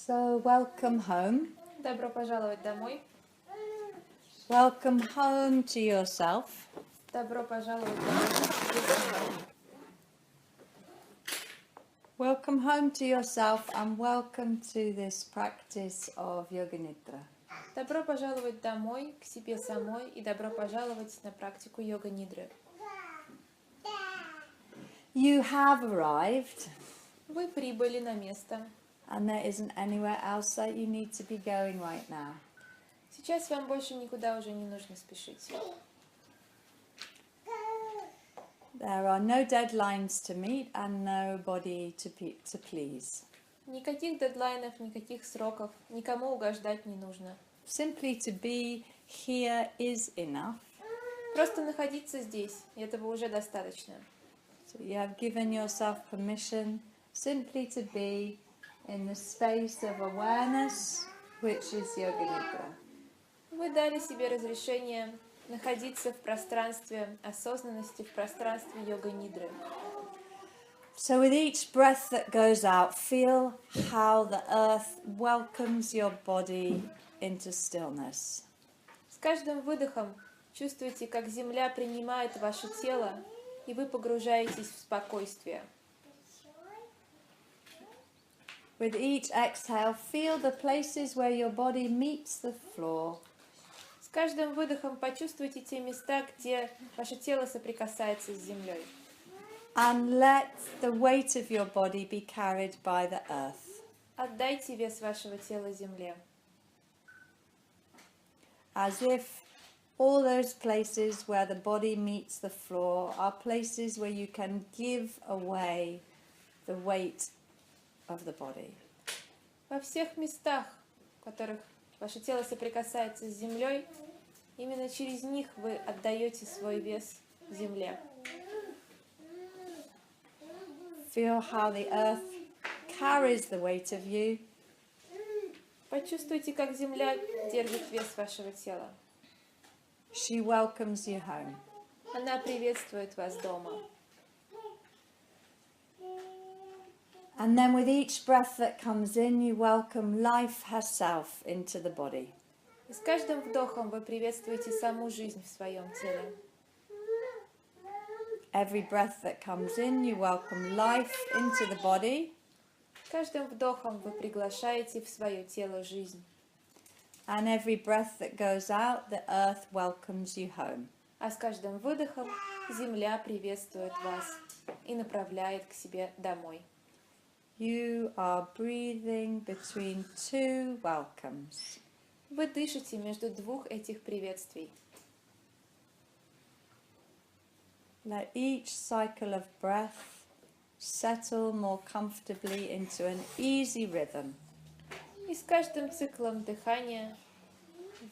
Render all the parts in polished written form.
So, welcome home. Добро пожаловать домой. Welcome home to yourself. Добро пожаловать домой. Welcome home to yourself and welcome to this practice of Yoga Nidra. Добро пожаловать домой, к себе самой, и добро пожаловать на практику йога нидры. You have arrived Вы прибыли на место. and there isn't anywhere else that you need to be going right now. Сейчас вам больше никуда уже не нужно спешить. There are no deadlines to meet and nobody to please. Никаких дедлайнов, никаких сроков, никому угождать не нужно. Simply to be here is enough. Просто находиться здесь, и этого уже достаточно. So you have given yourself permission simply to be in the space of awareness, which is Yoga Nidra. Вы дали себе разрешение находиться в пространстве осознанности, в пространстве йога нидры. So with each breath that goes out, feel how the earth welcomes your body into stillness. С каждым выдохом чувствуйте, как земля принимает ваше тело, и вы погружаетесь в спокойствие. With each exhale, feel the places where your body meets the floor. С каждым выдохом почувствуйте те места, где ваше тело соприкасается с землей. And let the weight of your body be carried by the earth. Отдайте вес вашего тела земле. As if all those places where the body meets the floor are places where you can give away the weight of the body. Во всех местах, в которых ваше тело соприкасается с землей, именно через них вы отдаете свой вес земле. Feel how the earth carries the weight of you. Почувствуйте, как земля держит вес вашего тела. She welcomes you home. Она приветствует вас дома. And then with each breath that comes in, you welcome life herself into the body. И с каждым вдохом вы приветствуете саму жизнь в своем теле. Every breath that comes in, you welcome life into the body. С каждым вдохом вы приглашаете в свое тело жизнь. And every breath that goes out, the earth welcomes you home. А с каждым выдохом земля приветствует вас и направляет к себе домой. You are breathing between two welcomes. Вы дышите между двух этих приветствий. Let each cycle of breath settle more comfortably into an easy rhythm. И с каждым циклом дыхания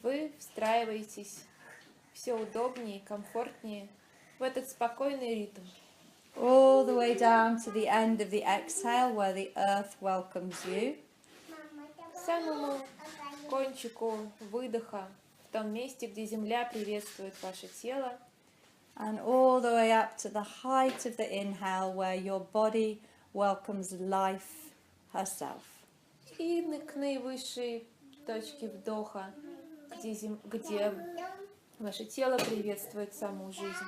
вы встраиваетесь все удобнее и комфортнее в этот спокойный ритм. All the way down to the end of the exhale where the earth welcomes you. К самому кончику выдоха, в том месте, где земля приветствует ваше тело. And all the way up to the height of the inhale where your body welcomes life herself. И к наивысшей точке вдоха, где ваше тело приветствует саму жизнь.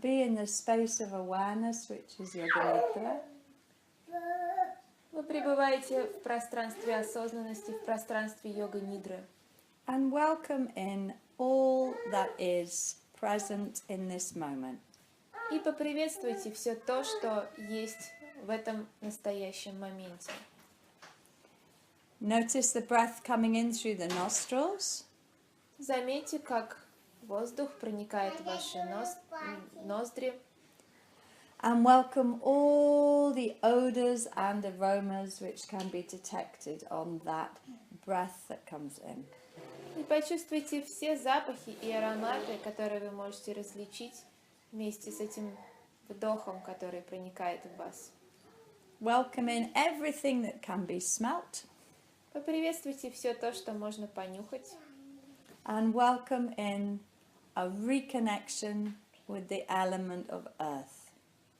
Be in the space of awareness, which is Yoga Nidra. Вы пребываете в пространстве осознанности, в пространстве йога нидры. And welcome in all that is present in this moment. И поприветствуйте все то, что есть в этом настоящем моменте. Notice the breath coming in through the nostrils. Заметьте, как воздух проникает в ваши ноздри. And welcome all the odors and aromas which can be detected on that breath that comes in. И почувствуйте все запахи и ароматы, которые вы можете различить вместе с этим вдохом, который проникает в вас. Welcome in everything that can be smelt. Поприветствуйте все то, что можно понюхать. And welcome in a reconnection with the element of earth.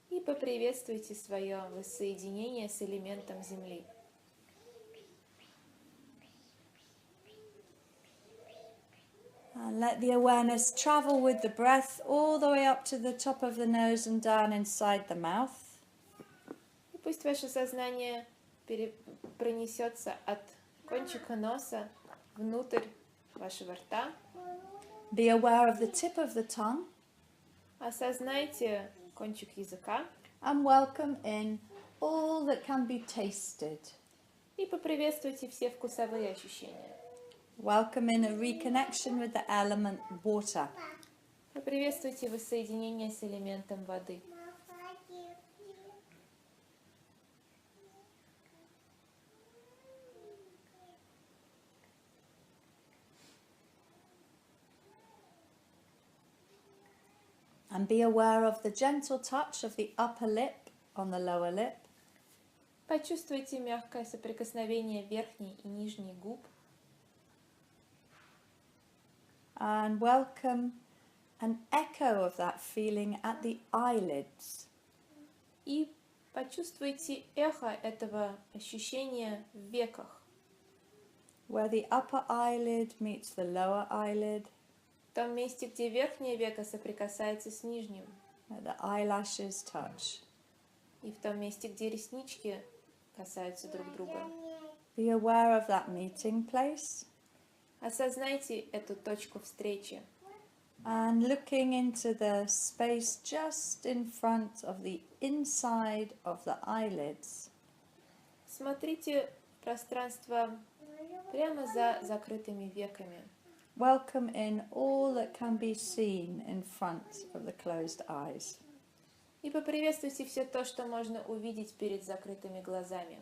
И поприветствуйте свое воссоединение с элементом Земли. And let the awareness travel with the breath all the way up to the top of the nose and down inside the mouth. И пусть ваше сознание пронесется от кончика носа внутрь вашего рта. Be aware of the tip of the tongue. Осознайте кончик языка. And welcome in all that can be tasted. И поприветствуйте все вкусовые ощущения. Welcome in a reconnection with the element water. Поприветствуйте воссоединение с элементом воды. And be aware of the gentle touch of the upper lip on the lower lip. Почувствуйте мягкое соприкосновение верхней и нижней губ. And welcome an echo of that feeling at the eyelids. И почувствуйте эхо этого ощущения в веках. Where the upper eyelid meets the lower eyelid. В том месте, где верхнее веко соприкасается с нижним. Where the eyelashes touch. И в том месте, где реснички касаются друг друга. Be aware of that meeting place. Осознайте эту точку встречи. And looking into the space just in front of the inside of the eyelids. Смотрите в пространство прямо за закрытыми веками. Welcome in all that can be seen in front of the closed eyes. И поприветствуйте все то, что можно увидеть перед закрытыми глазами.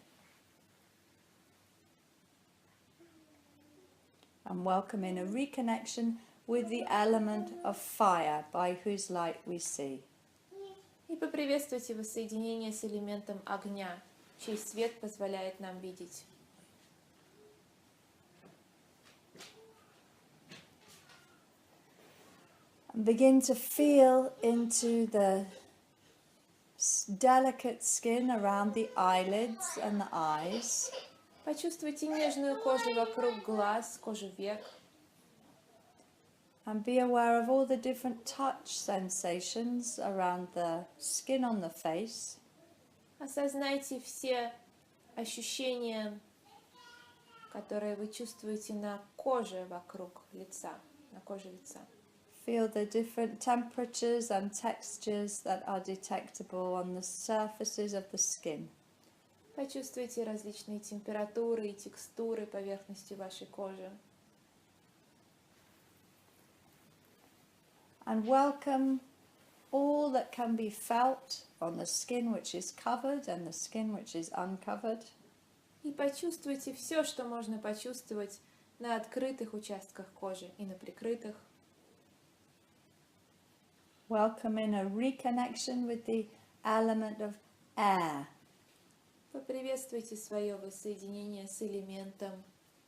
And welcome in a reconnection with the element of fire, by whose light we see. И поприветствуйте воссоединение с элементом огня, чей свет позволяет нам видеть. And begin to feel into the delicate skin around the eyelids and the eyes. Почувствуйте нежную кожу вокруг глаз, кожу век. And be aware of all the different touch sensations around the skin on the face. Осознайте все ощущения, которые вы чувствуете на коже вокруг лица, на коже лица. Feel the different temperatures and textures that are detectable on the surfaces of the skin. Почувствуйте различные температуры и текстуры поверхности вашей кожи. And welcome all that can be felt on the skin which is covered and the skin which is uncovered. И почувствуйте все, что можно почувствовать на открытых участках кожи и на прикрытых. Welcome in a reconnection with the element of air. Поприветствуйте свое воссоединение с элементом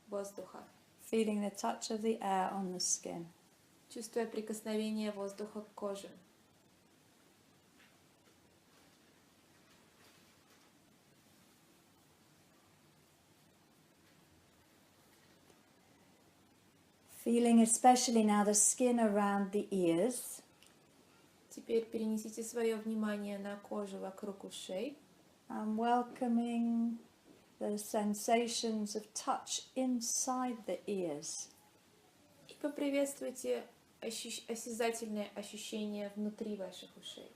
воздуха, Feeling the touch of the air on the skin. чувствуя прикосновение воздуха к коже. Feeling especially now the skin around the ears. Теперь перенесите свое внимание на кожу вокруг ушей. And welcoming the sensations of touch inside the ears. И поприветствуйте осязательное ощущение внутри ваших ушей.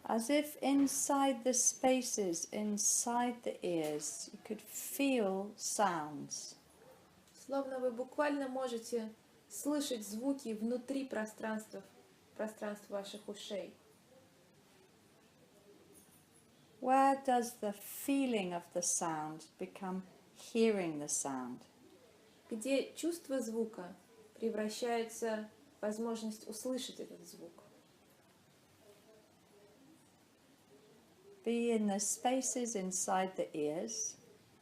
As if inside the spaces, inside the ears, you could feel sounds. Словно вы буквально можете слышать звуки внутри пространства ваших ушей. Where does the feeling of the sound become hearing the sound? Где чувство звука превращается в возможность услышать этот звук. Be in the spaces inside the ears.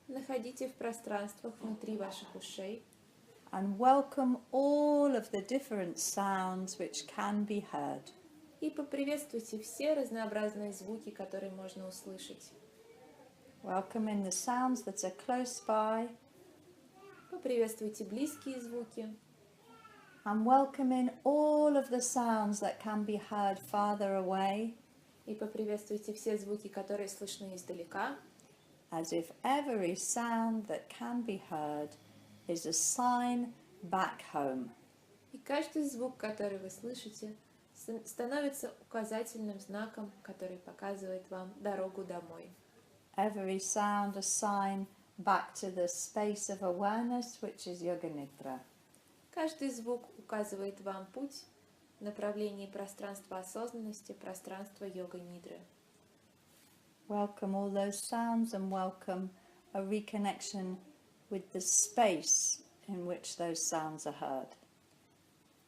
Находите в пространствах внутри ваших ушей and welcome all of the different sounds which can be heard. и поприветствуйте все разнообразные звуки, которые можно услышать. Welcome in the sounds that are close by, Поприветствуйте близкие звуки and welcome in all of the sounds that can be heard farther away, и поприветствуйте все звуки, которые слышны издалека, as if every sound that can be heard is a sign back home. и каждый звук, который вы слышите, становится указательным знаком, который показывает вам дорогу домой. Every sound a sign back to the space of awareness, which is Yoga Nidra. Каждый звук указывает вам путь в направлении пространства осознанности, пространства йога-нидры. Welcome all those sounds and welcome a reconnection with the space in which those sounds are heard.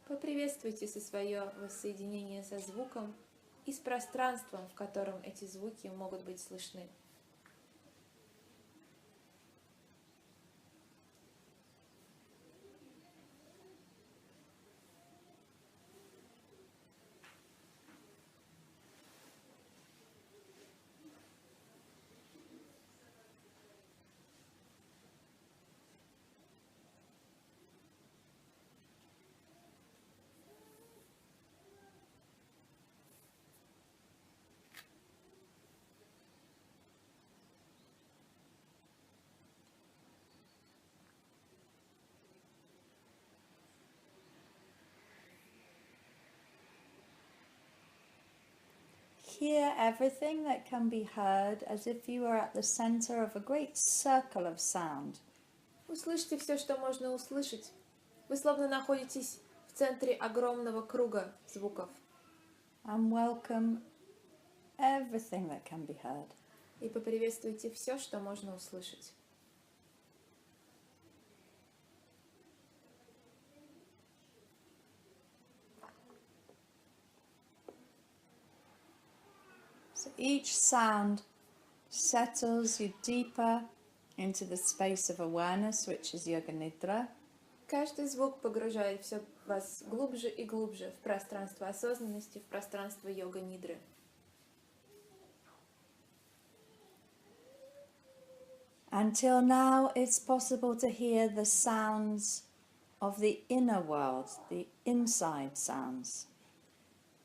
Поприветствуйте свое воссоединение со звуком и с пространством, в котором эти звуки могут быть слышны. Hear everything that can be heard as if you were at the center of a great circle of sound. Услышьте все, что можно услышать. Вы словно находитесь в центре огромного круга звуков. And welcome everything that can be heard. И поприветствуйте все, что можно услышать. So each sound settles you deeper into the space of awareness, which is Yoga Nidra. Каждый звук погружает вас глубже и глубже в пространство осознанности, в пространство йога-нидры. Until now, it's possible to hear the sounds of the inner world, the inside sounds.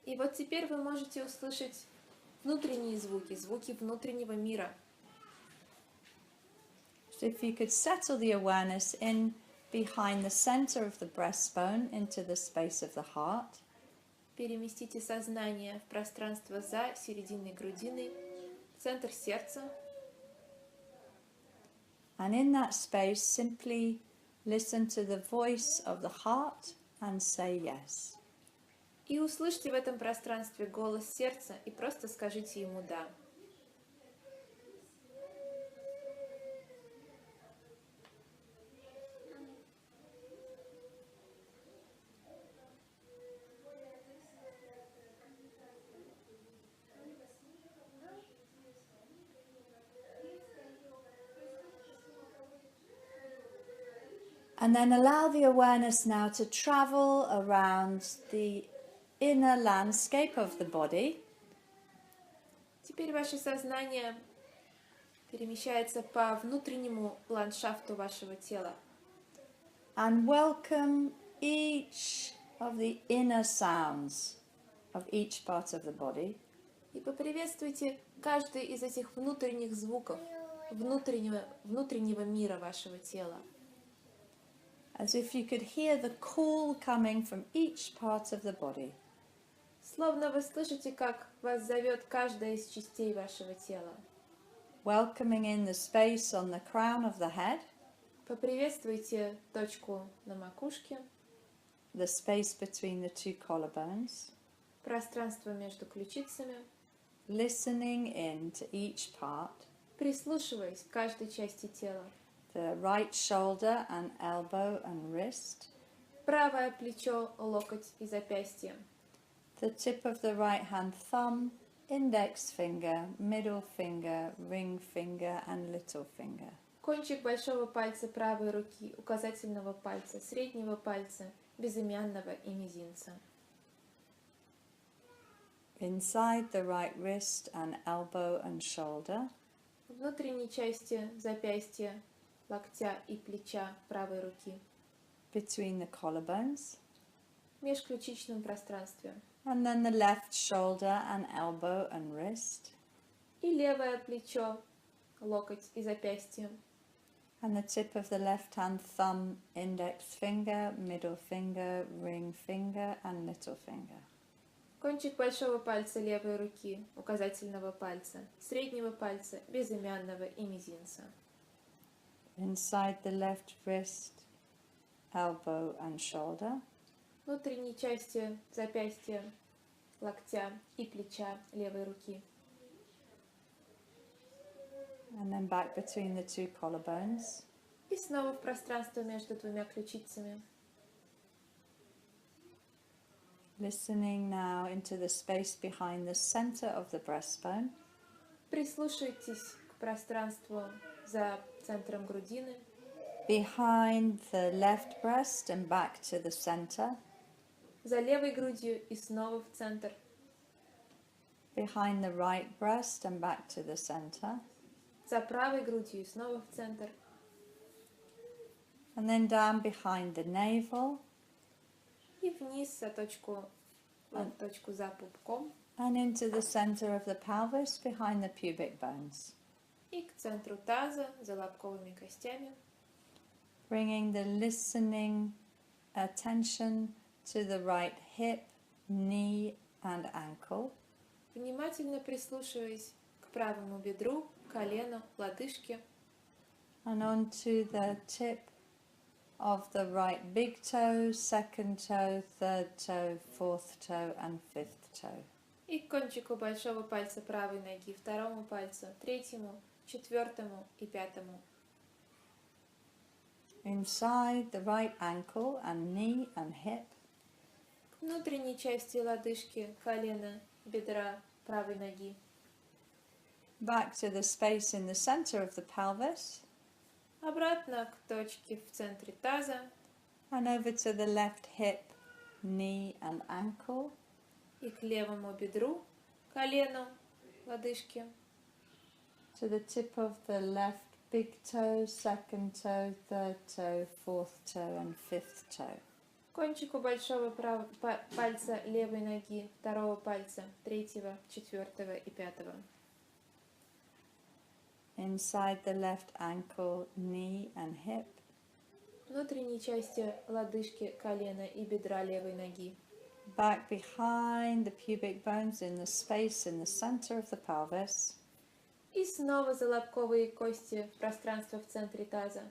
И вот теперь вы можете услышать внутренние звуки, звуки внутреннего мира. So if you could settle the awareness in behind the center of the breastbone into the space of the heart. Переместите сознание в пространство за серединой грудины, в центр сердца. And in that space, simply listen to the voice of the heart and say yes. И услышьте в этом пространстве голос сердца и просто скажите ему «да». And then allow the awareness now to travel around the inner landscape of the body. Теперь ваше сознание перемещается по внутреннему ландшафту вашего тела. And welcome each of the inner sounds of each part of the body. И поприветствуйте каждый из этих внутренних звуков, внутреннего мира вашего тела. As if you could hear the call coming from each part of the body. Словно вы слышите, как вас зовет каждая из частей вашего тела. Welcoming in the space on the crown of the head. Поприветствуйте точку на макушке, The space between the two collarbones. пространство между ключицами, Listening in to each part. прислушиваясь к каждой части тела. The right shoulder and elbow and wrist. Правое плечо, локоть и запястье. The tip of the right hand thumb, index finger, middle finger, ring finger and little finger. Кончик большого пальца правой руки, указательного пальца, среднего пальца, безымянного и мизинца. Inside the right wrist and elbow and shoulder. Внутренней части запястья, локтя и плеча правой руки. Between the collarbones. В межключичном пространстве. And then the left shoulder and elbow and wrist. И левое плечо, локоть и запястье. And the tip of the left hand thumb, index finger, middle finger, ring finger and little finger. Кончик большого пальца левой руки, указательного пальца, среднего пальца, безымянного и мизинца. Inside the left wrist, elbow and shoulder. Внутренней части запястья, локтя и плеча левой руки. And then back between the two collarbones. И снова в пространство между двумя ключицами. Listening now into the space behind the center of the breastbone. Прислушайтесь к пространству за центром грудины. Behind the left breast and back to the center. За левой грудью и снова в центр. Behind the right breast and back to the center. За правой грудью и снова в центр. And then down behind the navel. И вниз за точку за пупком. And into the center of the pelvis behind the pubic bones. И к центру таза за лобковыми костями. Bringing the listening attention to the right hip, knee and ankle. Внимательно прислушиваясь к правому бедру, колену, лодыжке. And onto the tip of the right big toe, second toe, third toe, fourth toe and fifth toe. И к кончику большого пальца правой ноги, второму пальцу, третьему, четвертому и пятому. Inside the right ankle and knee and hip. К внутренней части лодыжки, колена, бедра правой ноги. Back to the space in the center of the pelvis. Обратно к точке в центре таза. And over to the left hip, knee and ankle. И к левому бедру, колену, лодыжке. To the tip of the left big toe, second toe, third toe, fourth toe and fifth toe. Кончику большого пальца левой ноги, второго пальца, третьего, четвертого и пятого. Inside the left ankle, knee and hip. Внутренней части лодыжки, колена и бедра левой ноги. Back behind the pubic bones in the space in the center of the pelvis. И снова за лобковые кости в пространство в центре таза.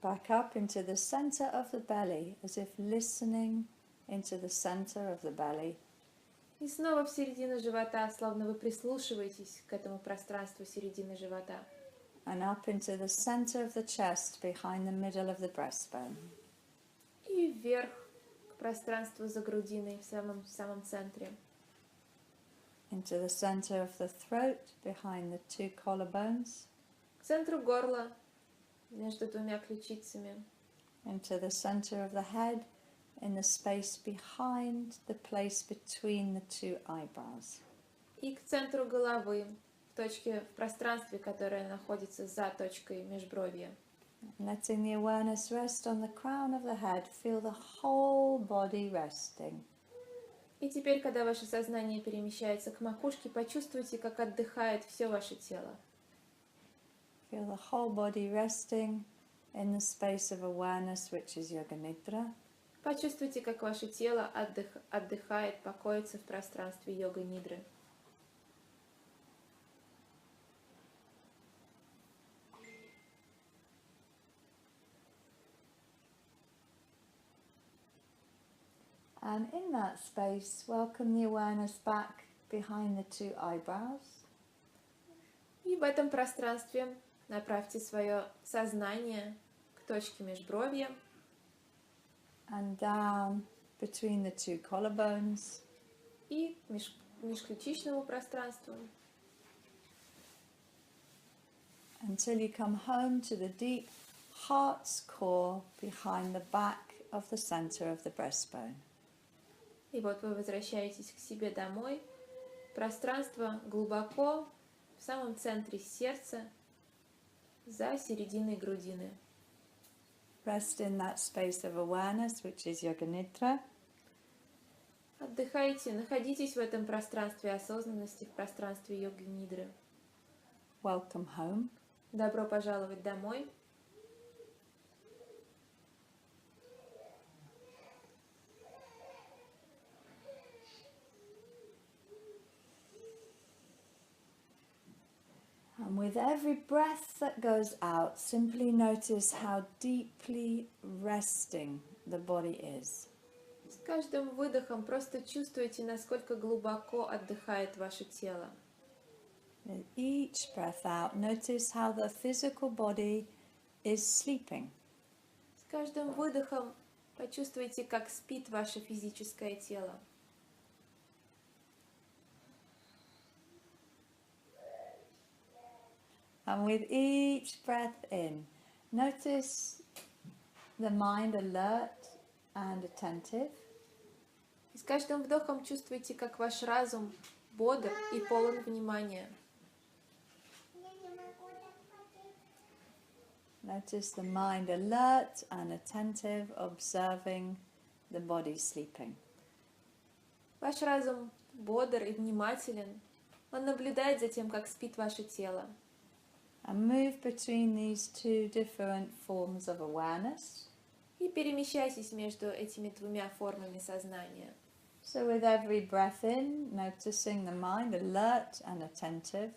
Back up into the center of the belly, as if listening into the center of the belly. И снова в середину живота, словно вы прислушиваетесь к этому пространству середины живота. And up into the center of the chest, behind the middle of the breastbone. И вверх к пространству за грудиной в самом центре. Into the center of the throat, behind the two collarbones. К центру горла, между двумя ключицами. Into the center of the head, in the space behind the place between the two eyebrows. И к центру головы, в пространстве, которое находится за точкой межбровья. Letting the awareness rest on the crown of the head, feel the whole body resting. И теперь, когда ваше сознание перемещается к макушке, почувствуйте, как отдыхает все ваше тело. Feel the whole body resting in the space of awareness, which is Yoga Nidra. Почувствуйте, как ваше тело отдыхает, покоится в пространстве Йога Нидры. And in that space, welcome the awareness back behind the two eyebrows. И в этом пространстве направьте свое сознание к точке межбровья. And down between the two collarbones. И к межключичному пространству. until you come home to the deep heart's core behind the back of the center of the breastbone. И вот вы возвращаетесь к себе домой. Пространство глубоко в самом центре сердца, за серединой грудины. Rest in that space of awareness, which is Yoga Nidra. Отдыхайте, находитесь в этом пространстве осознанности, в пространстве йоги нидры. Welcome home. Добро пожаловать домой. And with every breath that goes out, simply notice how deeply resting the body is. С каждым выдохом просто чувствуйте, насколько глубоко отдыхает ваше тело. With each breath out, notice how the physical body is sleeping. С каждым выдохом почувствуйте, как спит ваше физическое тело. And with each breath in, notice the mind alert and attentive. И с каждым вдохом чувствуйте, как ваш разум бодр и полон внимания. Notice the mind alert and attentive, observing the body sleeping. Ваш разум бодр и внимателен. Он наблюдает за тем, как спит ваше тело. And move between these two different forms of awareness. И перемещайтесь между этими двумя формами сознания. So with every breath in, noticing the mind alert and attentive.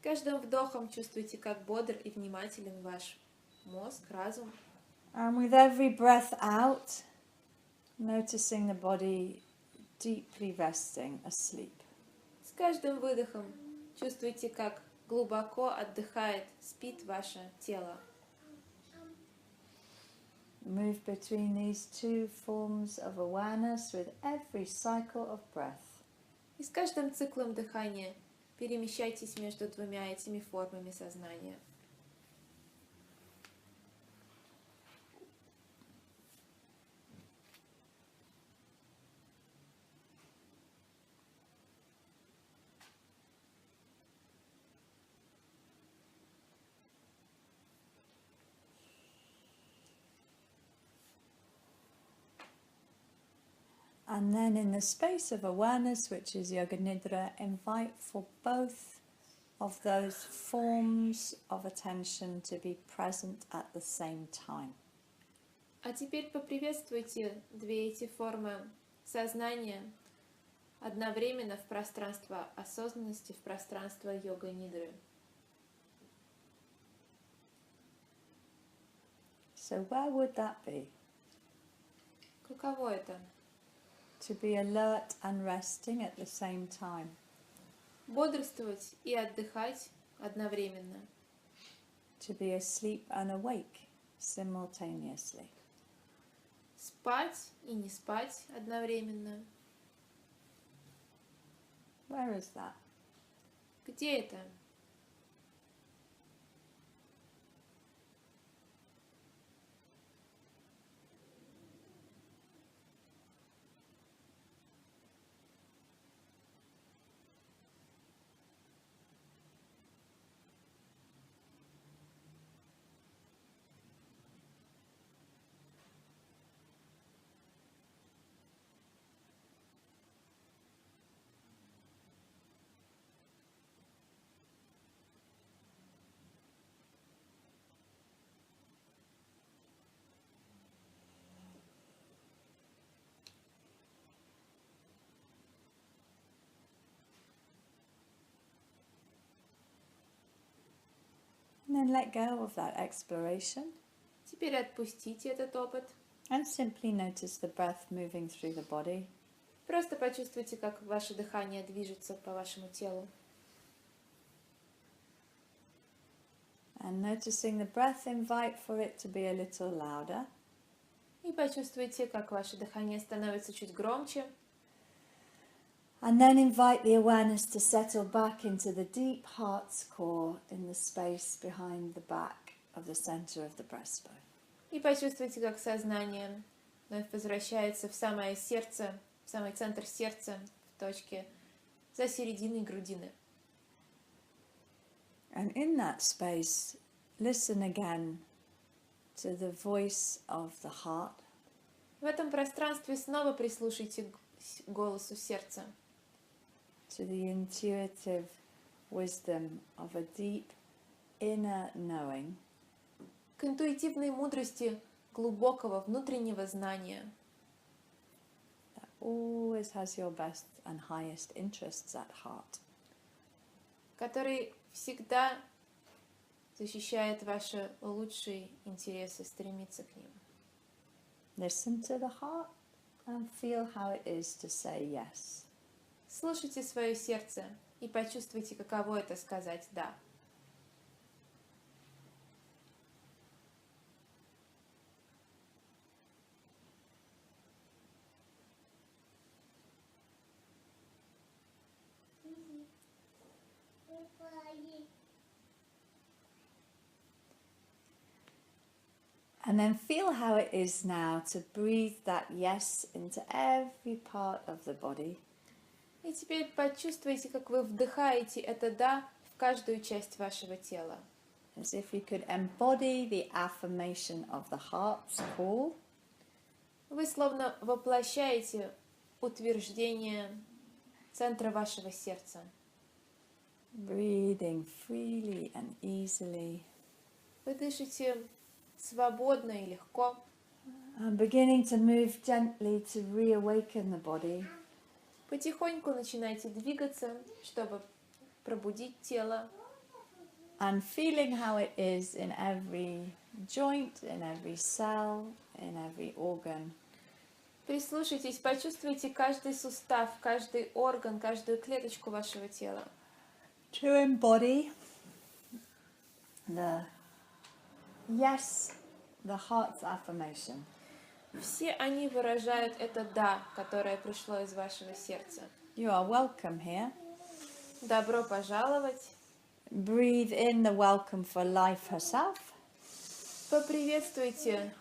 Каждым вдохом чувствуйте, как бодр и внимателен ваш мозг, разум. And with every breath out, noticing the body deeply resting, asleep. С каждым выдохом чувствуйте, как глубоко отдыхает, спит ваше тело. Move between these two forms of awareness with every cycle of breath. И с каждым циклом дыхания перемещайтесь между двумя этими формами сознания. And then in the space of awareness, which is Yoga Nidra, invite for both of those forms of attention to be present at the same time. А теперь поприветствуйте две эти формы сознания одновременно в пространство осознанности, в пространство йога нидры. So where would that be? Каково это? To be alert and resting at the same time. Бодрствовать и отдыхать одновременно. To be asleep and awake simultaneously. Спать и не спать одновременно. Where is that? Где это? And then let go of that exploration Теперь отпустите этот опыт. and simply notice the breath moving through the body. Просто почувствуйте, как ваше дыхание движется по вашему телу. And noticing the breath, invite for it to be a little louder. И почувствуйте, как ваше дыхание становится чуть громче. And then invite the awareness to settle back into the deep heart's core in the space behind the back of the center of the breastbone. И почувствуйте, как сознание вновь возвращается в самое сердце, в самый центр сердца, в точке за серединой грудины. And in that space, listen again to the voice of the heart. В этом пространстве снова прислушайте к голосу сердца, To the intuitive wisdom of a deep inner knowing к интуитивной мудрости глубокого внутреннего знания, that always has your best and highest interests at heart. который всегда защищает ваши лучшие интересы, стремится к ним. Listen to the heart and feel how it is to say yes. Слушайте свое сердце и почувствуйте, каково это сказать «да». And then feel how it is now to breathe that yes into every part of the body. И теперь почувствуйте, как вы вдыхаете это «да» в каждую часть вашего тела. As if you could embody the affirmation of the heart's call. Вы словно воплощаете утверждение центра вашего сердца. Breathing freely and easily. Вы дышите свободно и легко. And beginning to move gently to reawaken the body. Потихоньку начинайте двигаться, чтобы пробудить тело. And feeling how it is in every joint, in every cell, in every organ. Прислушайтесь, почувствуйте каждый сустав, каждый орган, каждую клеточку вашего тела. To embody the yes, the heart's affirmation. Все они выражают это «да», которое пришло из вашего сердца. You are welcome here. Добро пожаловать. Breathe in the welcome for life herself. Поприветствуйте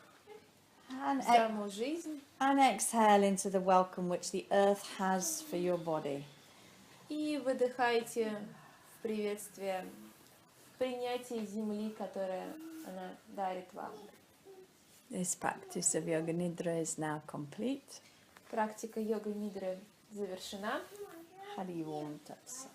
саму жизнь. And exhale into the welcome which the earth has for your body. И выдыхайте в приветствие, в принятие земли, которое она дарит вам. This practice of Yoga Nidra is now complete. Практика йога нидры завершена. Hari Om Tat Sat.